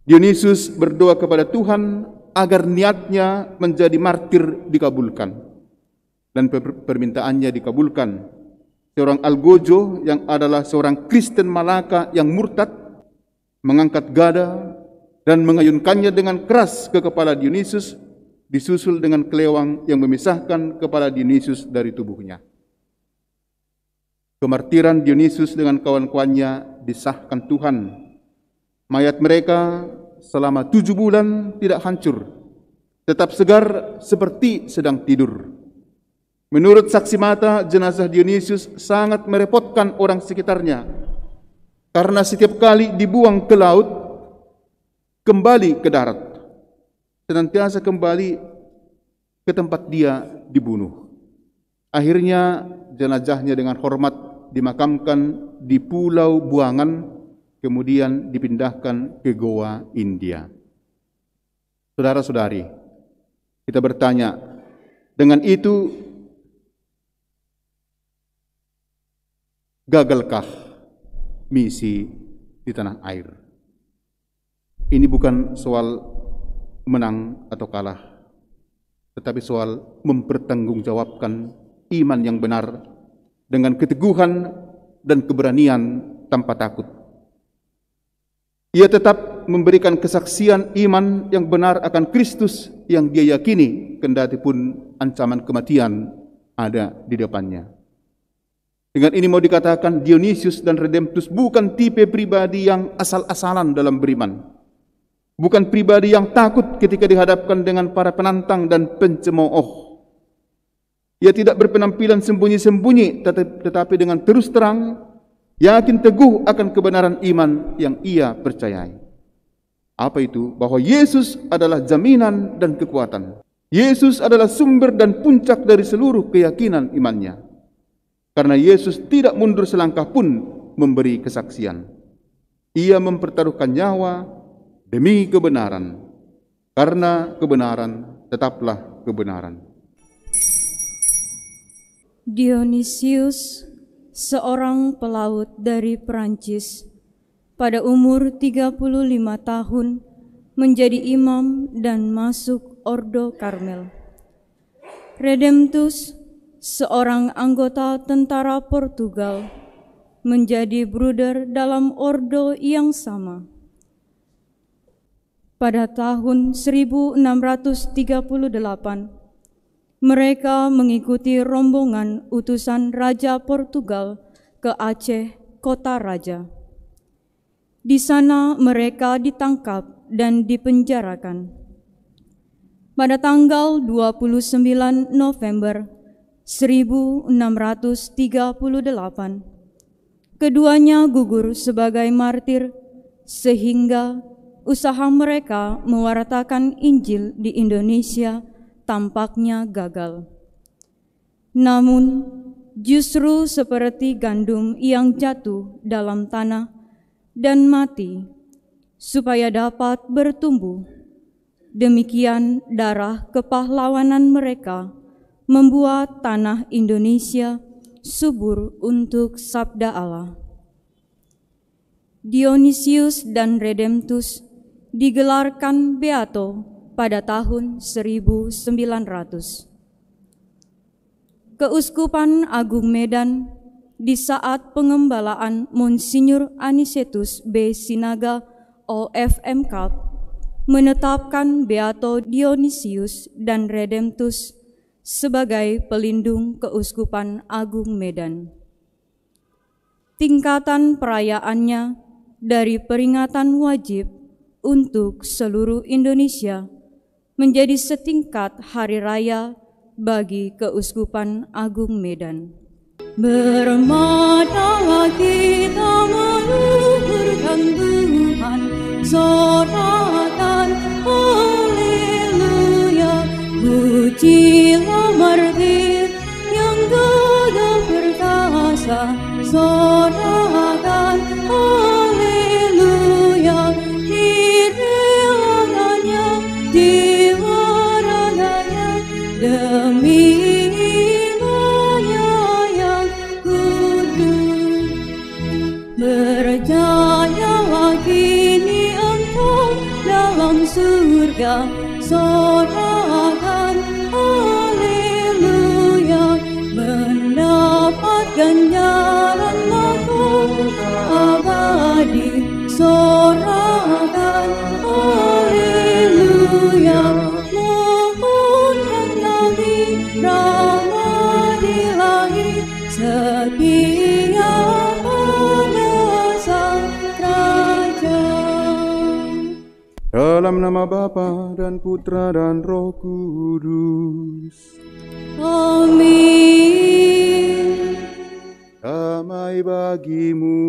Dionysius berdoa kepada Tuhan agar niatnya menjadi martir dikabulkan, dan permintaannya dikabulkan. Seorang algojo yang adalah seorang Kristen Malaka yang murtad mengangkat gada dan mengayunkannya dengan keras ke kepala Dionysius, disusul dengan kelewang yang memisahkan kepala Dionysius dari tubuhnya. Kemartiran Dionysius dengan kawan-kawannya disahkan Tuhan. Mayat mereka selama 7 bulan tidak hancur, tetap segar seperti sedang tidur. Menurut saksi mata, jenazah Dionysius sangat merepotkan orang sekitarnya, karena setiap kali dibuang ke laut, kembali ke darat, senantiasa kembali ke tempat dia dibunuh. Akhirnya jenazahnya dengan hormat dimakamkan di Pulau Buangan, kemudian dipindahkan ke Goa, India. Saudara-saudari, kita bertanya, dengan itu gagalkah misi di tanah air? Ini bukan soal menang atau kalah, tetapi soal mempertanggungjawabkan iman yang benar dengan keteguhan dan keberanian tanpa takut. Ia tetap memberikan kesaksian iman yang benar akan Kristus yang dia yakini, kendati pun ancaman kematian ada di depannya. Dengan ini mau dikatakan Dionysius dan Redemptus bukan tipe pribadi yang asal-asalan dalam beriman, bukan pribadi yang takut ketika dihadapkan dengan para penantang dan pencemooh. Ia tidak berpenampilan sembunyi-sembunyi, tetapi dengan terus terang yakin teguh akan kebenaran iman yang ia percayai. Apa itu? Bahwa Yesus adalah jaminan dan kekuatan. Yesus adalah sumber dan puncak dari seluruh keyakinan imannya. Karena Yesus tidak mundur selangkah pun memberi kesaksian. Ia mempertaruhkan nyawa demi kebenaran. Karena kebenaran tetaplah kebenaran. Dionysius, seorang pelaut dari Perancis, pada umur 35 tahun menjadi imam dan masuk Ordo Karmel. Redemptus, seorang anggota tentara Portugal, menjadi bruder dalam ordo yang sama. Pada tahun 1638, mereka mengikuti rombongan utusan Raja Portugal ke Aceh, kota raja. Di sana mereka ditangkap dan dipenjarakan. Pada tanggal 29 November 1638, keduanya gugur sebagai martir, sehingga usaha mereka mewartakan Injil di Indonesia tampaknya gagal. Namun, justru seperti gandum yang jatuh dalam tanah dan mati, supaya dapat bertumbuh, demikian darah kepahlawanan mereka membuat tanah Indonesia subur untuk sabda Allah. Dionysius dan Redemptus digelarkan beato pada tahun 1900. Keuskupan Agung Medan di saat pengembalaan Monsinyur Anicetus B. Sinaga OFM Cup menetapkan beato Dionysius dan Redemptus sebagai pelindung Keuskupan Agung Medan. Tingkatan perayaannya dari peringatan wajib untuk seluruh Indonesia menjadi setingkat hari raya bagi Keuskupan Agung Medan. Bermana kita meluhurkan Tuhan, sorakan haleluya, pujilah martir yang gagah perkasa, sorakan haleluya, direwangannya, diwaraganya, demi imannya yang kudus. Berjayalah kini engkau dalam surga, sorakan haleluya, mendapat ganjaran mahkota abadi, sorakan haleluya, mohonkan Nabi rahmat di langit, setia pada sang raja. Dalam nama Bapa dan Putra dan Roh Kudus. Amin. Damai bagimu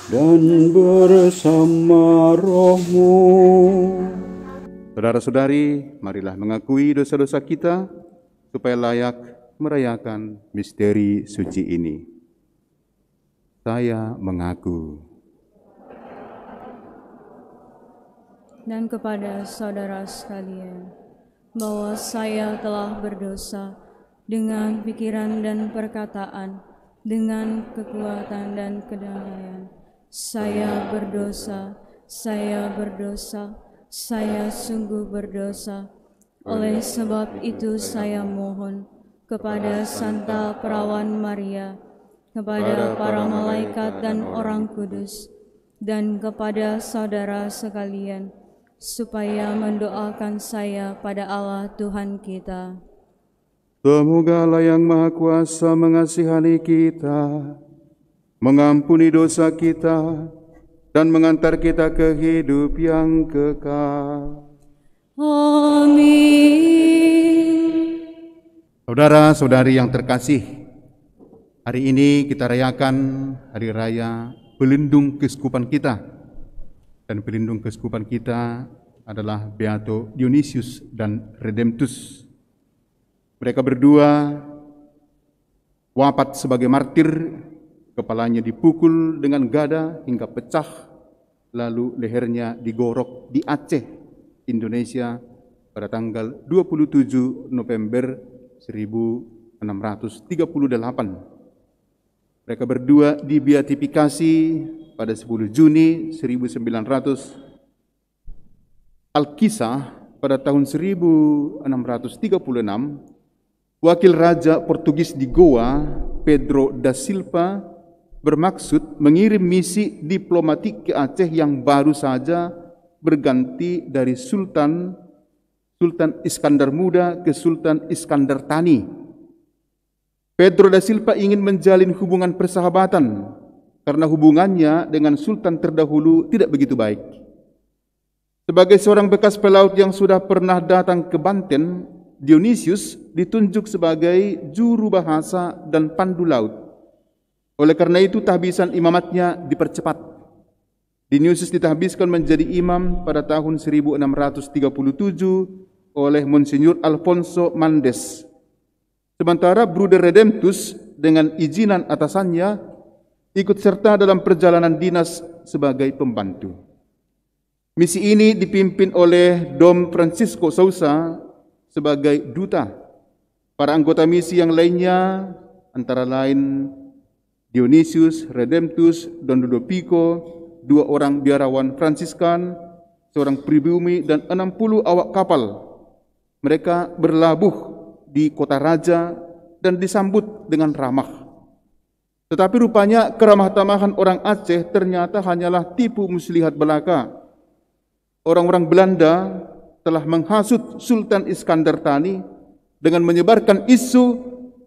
dan bersama rohmu. Saudara-saudari, marilah mengakui dosa-dosa kita supaya layak merayakan misteri suci ini. Saya mengaku. Dan kepada saudara sekalian, bahwa saya telah berdosa dengan pikiran dan perkataan, dengan kekuatan dan kedamaian. Saya berdosa, saya sungguh berdosa. Oleh sebab itu saya mohon kepada Santa Perawan Maria, kepada para malaikat dan orang kudus, dan kepada saudara sekalian, supaya mendoakan saya pada Allah Tuhan kita. Semoga Allah yang Maha Kuasa mengasihani kita, mengampuni dosa kita, dan mengantar kita ke hidup yang kekal. Amin. Saudara-saudari yang terkasih, hari ini kita rayakan Hari Raya Pelindung Keuskupan kita. Dan pelindung keuskupan kita adalah Beato Dionysius dan Redemptus. Mereka berdua wafat sebagai martir, kepalanya dipukul dengan gada hingga pecah, lalu lehernya digorok di Aceh, Indonesia pada tanggal 27 November 1638. Mereka berdua dibeatifikasi pada 10 Juni 1900. Alkisah pada tahun 1636, wakil raja Portugis di Goa, Pedro da Silva, bermaksud mengirim misi diplomatik ke Aceh yang baru saja berganti dari Sultan Iskandar Muda ke Sultan Iskandar Thani. Pedro da Silva ingin menjalin hubungan persahabatan karena hubungannya dengan sultan terdahulu tidak begitu baik. Sebagai seorang bekas pelaut yang sudah pernah datang ke Banten, Dionysius ditunjuk sebagai juru bahasa dan pandu laut. Oleh karena itu tahbisan imamatnya dipercepat. Dionysius ditahbiskan menjadi imam pada tahun 1637 oleh Monsinyur Alfonso Mendes. Sementara Bruder Redemptus dengan izinan atasannya ikut serta dalam perjalanan dinas sebagai pembantu. Misi ini dipimpin oleh Dom Francisco Sousa sebagai duta. Para anggota misi yang lainnya antara lain Dionysius, Redemptus, Don Ludovico, 2 orang biarawan Fransiskan, seorang pribumi dan 60 awak kapal. Mereka berlabuh di kota raja dan disambut dengan ramah. Tetapi rupanya keramah-tamahan orang Aceh ternyata hanyalah tipu muslihat belaka. Orang-orang Belanda telah menghasut Sultan Iskandar Thani dengan menyebarkan isu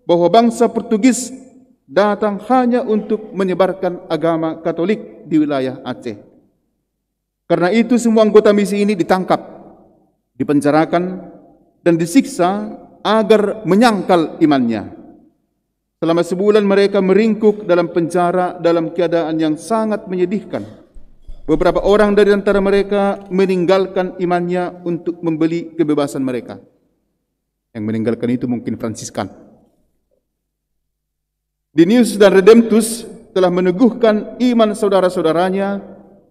bahwa bangsa Portugis datang hanya untuk menyebarkan agama Katolik di wilayah Aceh. Karena itu semua anggota misi ini ditangkap, dipenjarakan, dan disiksa agar menyangkal imannya. Selama sebulan mereka meringkuk dalam penjara dalam keadaan yang sangat menyedihkan. Beberapa orang dari antara mereka meninggalkan imannya untuk membeli kebebasan mereka. Yang meninggalkan itu mungkin Fransiskan. Dionysius dan Redemptus telah meneguhkan iman saudara-saudaranya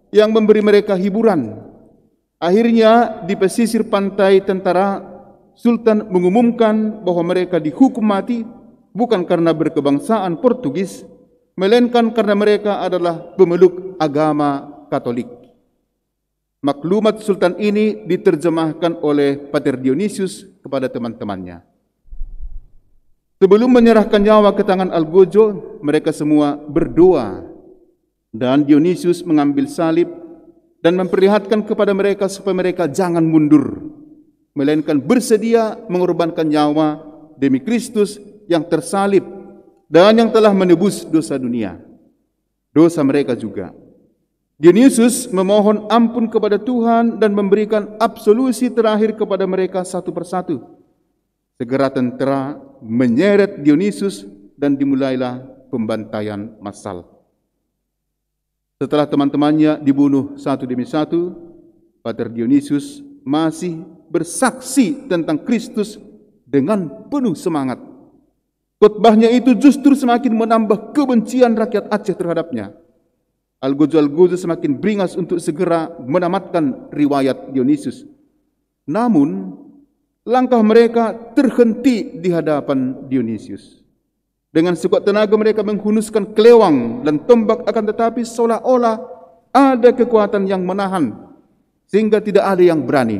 yang memberi mereka hiburan. Akhirnya di pesisir pantai tentara, Sultan mengumumkan bahwa mereka dihukum mati bukan karena berkebangsaan Portugis, melainkan karena mereka adalah pemeluk agama Katolik. Maklumat sultan ini diterjemahkan oleh Pater Dionysius kepada teman-temannya. Sebelum menyerahkan nyawa ke tangan Algojo, mereka semua berdoa, dan Dionysius mengambil salib dan memperlihatkan kepada mereka supaya mereka jangan mundur, melainkan bersedia mengorbankan nyawa demi Kristus yang tersalib dan yang telah menebus dosa dunia, dosa mereka juga. Dionysius memohon ampun kepada Tuhan dan memberikan absolusi terakhir kepada mereka satu persatu. Segera tentara menyeret Dionysius dan dimulailah pembantaian massal. Setelah teman-temannya dibunuh satu demi satu, Pater Dionysius masih bersaksi tentang Kristus dengan penuh semangat. Khotbahnya itu justru semakin menambah kebencian rakyat Aceh terhadapnya. Algojo semakin beringas untuk segera menamatkan riwayat Dionysius. Namun, langkah mereka terhenti di hadapan Dionysius. Dengan sekuat tenaga mereka menghunuskan kelewang dan tombak, akan tetapi seolah-olah ada kekuatan yang menahan, sehingga tidak ada yang berani.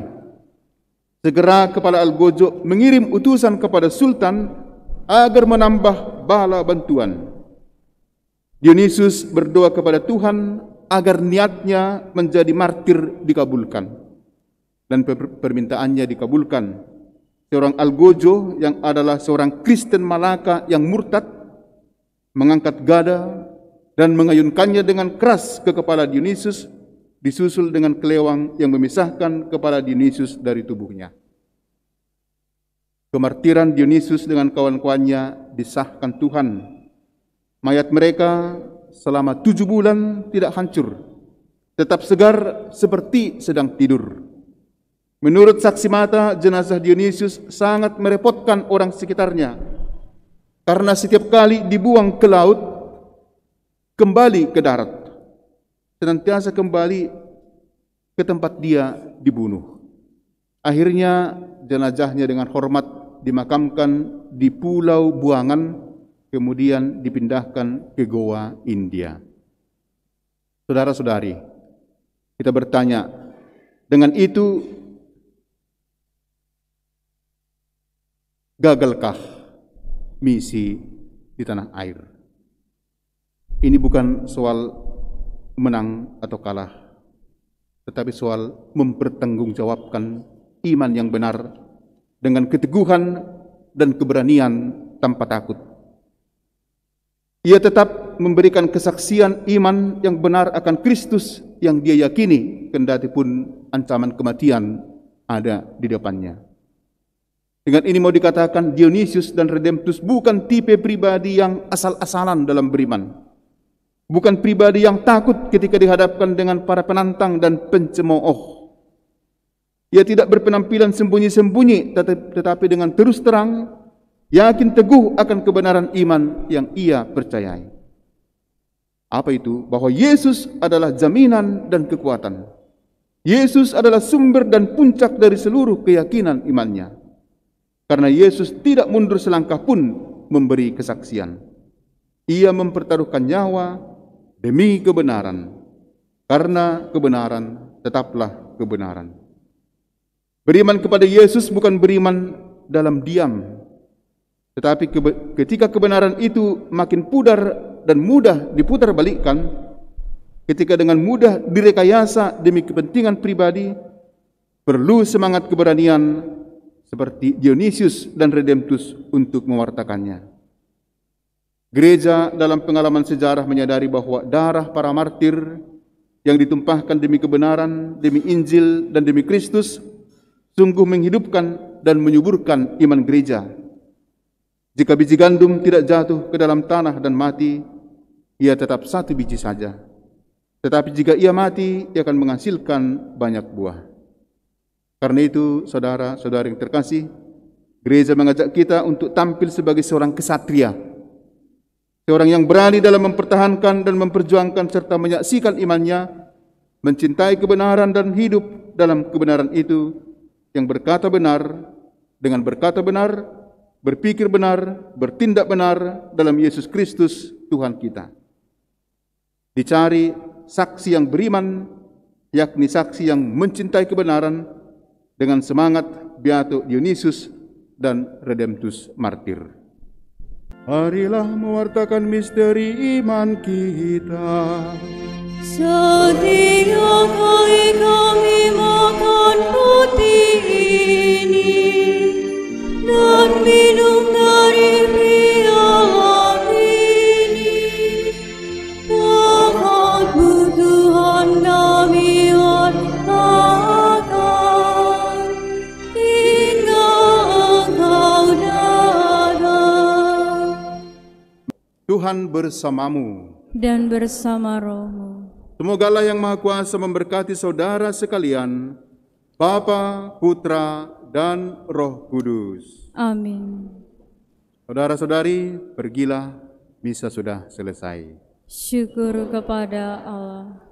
Segera kepala Algojo mengirim utusan kepada Sultan agar menambah bala bantuan. Dionysius berdoa kepada Tuhan agar niatnya menjadi martir dikabulkan. Dan permintaannya dikabulkan. Seorang Algojo yang adalah seorang Kristen Malaka yang murtad mengangkat gada dan mengayunkannya dengan keras ke kepala Dionysius, disusul dengan kelewang yang memisahkan kepala Dionysius dari tubuhnya. Kemartiran Dionysius dengan kawan-kawannya disahkan Tuhan. Mayat mereka selama 7 bulan tidak hancur, tetap segar seperti sedang tidur. Menurut saksi mata, jenazah Dionysius sangat merepotkan orang sekitarnya, karena setiap kali dibuang ke laut, kembali ke darat, senantiasa kembali ke tempat dia dibunuh. Akhirnya jenazahnya dengan hormat dimakamkan di Pulau Buangan, kemudian dipindahkan ke Goa, India. Saudara-saudari, kita bertanya, dengan itu gagalkah misi di tanah air? Ini bukan soal menang atau kalah, tetapi soal mempertanggungjawabkan iman yang benar dengan keteguhan dan keberanian tanpa takut. Ia tetap memberikan kesaksian iman yang benar akan Kristus yang dia yakini, kendati pun ancaman kematian ada di depannya. Dengan ini mau dikatakan Dionysius dan Redemptus bukan tipe pribadi yang asal-asalan dalam beriman. Bukan pribadi yang takut ketika dihadapkan dengan para penantang dan pencemooh. Ia tidak berpenampilan sembunyi-sembunyi, tetapi dengan terus terang yakin teguh akan kebenaran iman yang ia percayai. Apa itu? Bahwa Yesus adalah jaminan dan kekuatan. Yesus adalah sumber dan puncak dari seluruh keyakinan imannya. Karena Yesus tidak mundur selangkah pun memberi kesaksian. Ia mempertaruhkan nyawa demi kebenaran. Karena kebenaran tetaplah kebenaran. Beriman kepada Yesus bukan beriman dalam diam, tetapi ketika kebenaran itu makin pudar dan mudah diputar balikkan, ketika dengan mudah direkayasa demi kepentingan pribadi, perlu semangat keberanian seperti Dionysius dan Redemptus untuk mewartakannya. Gereja dalam pengalaman sejarah menyadari bahwa darah para martir yang ditumpahkan demi kebenaran, demi Injil dan demi Kristus sungguh menghidupkan dan menyuburkan iman gereja. Jika biji gandum tidak jatuh ke dalam tanah dan mati, ia tetap satu biji saja. Tetapi jika ia mati, ia akan menghasilkan banyak buah. Karena itu, saudara-saudari yang terkasih, gereja mengajak kita untuk tampil sebagai seorang kesatria. Seorang yang berani dalam mempertahankan dan memperjuangkan serta menyaksikan imannya, mencintai kebenaran dan hidup dalam kebenaran itu, yang berkata benar, dengan berkata benar, berpikir benar, bertindak benar dalam Yesus Kristus Tuhan kita. Dicari saksi yang beriman yakni saksi yang mencintai kebenaran dengan semangat Beato Dionysius dan Redemptus Martir. Marilah mewartakan misteri iman kita. Setiap kali kami makan roti ini dan minum dari piala ini, Tuhanmu Tuhan kami wartakan hingga Engkau datang. Tuhan bersamamu Dan bersama rohmu. Semoga Allah yang Maha Kuasa memberkati saudara sekalian, Bapa, Putra, dan Roh Kudus. Amin. Saudara-saudari, pergilah, misa sudah selesai. Syukur kepada Allah.